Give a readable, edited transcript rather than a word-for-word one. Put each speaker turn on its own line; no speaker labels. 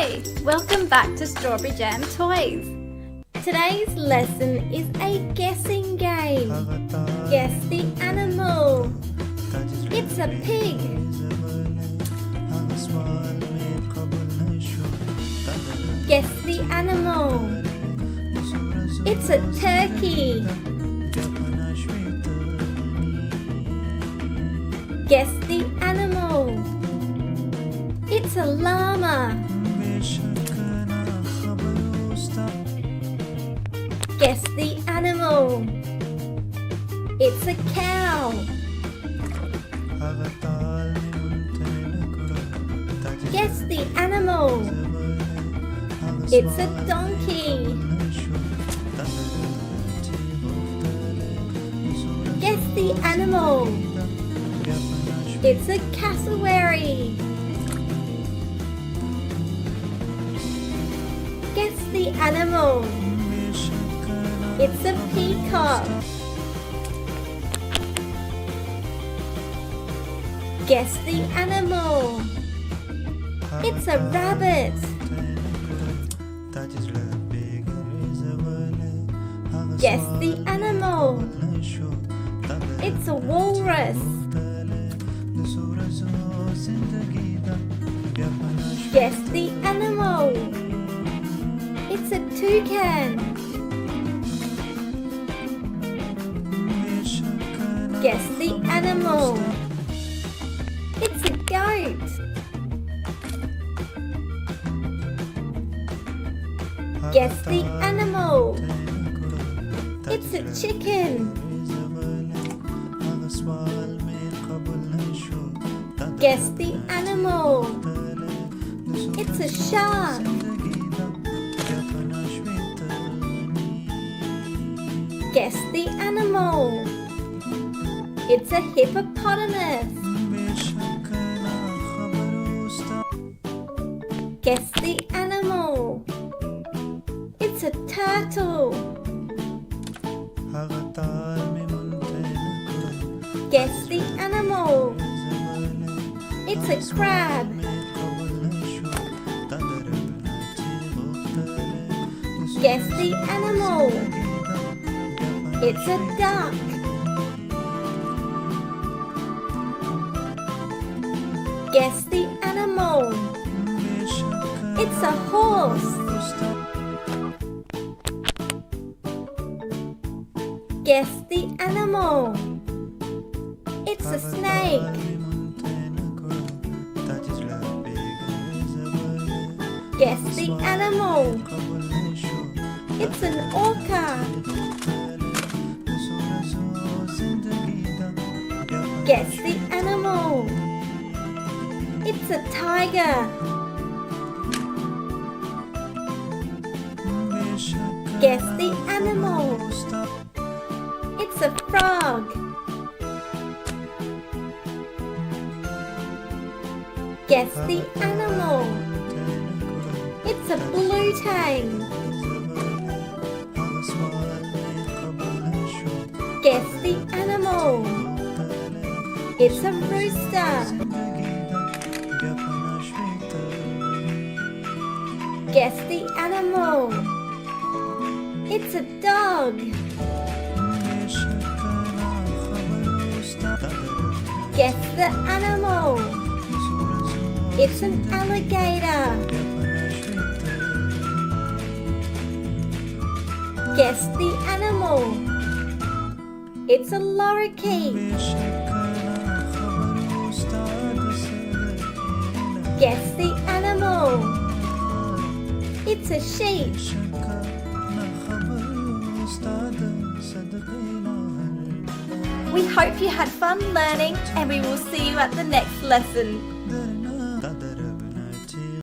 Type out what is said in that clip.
Hi, welcome back to Strawberry Jam Toys. Today's lesson is a guessing game. Guess the animal. It's a pig. Guess the animal. It's a turkey. Guess the animal. It's a llama. Guess the animal. It's a cow. Guess the animal. It's a donkey. Guess the animal. It's a cassowary. Guess the animal. It's a peacock. Guess the animal. It's a rabbit. Guess the animal. It's a walrus. Guess the animal. It's a toucan. Guess the animal. It's a goat. Guess the animal. It's a chicken. Guess the animal. It's a shark. Guess the animal. It's a hippopotamus. Guess the animal. It's a turtle. Guess the animal. It's a crab. Guess the animal. It's a duck. Guess the animal. It's a horse. Guess the animal. It's a snake. Guess the animal. It's an orca. Guess the animal. It's a tiger. Guess the animal. It's a frog. Guess the animal. It's a blue tang. Guess the animal. It's a rooster. Guess the animal. It's a dog. Guess the animal. It's an alligator. Guess the animal. It's a lorikeet. Guess the animal. It's a sheep. We hope you had fun learning, and we will see you at the next lesson.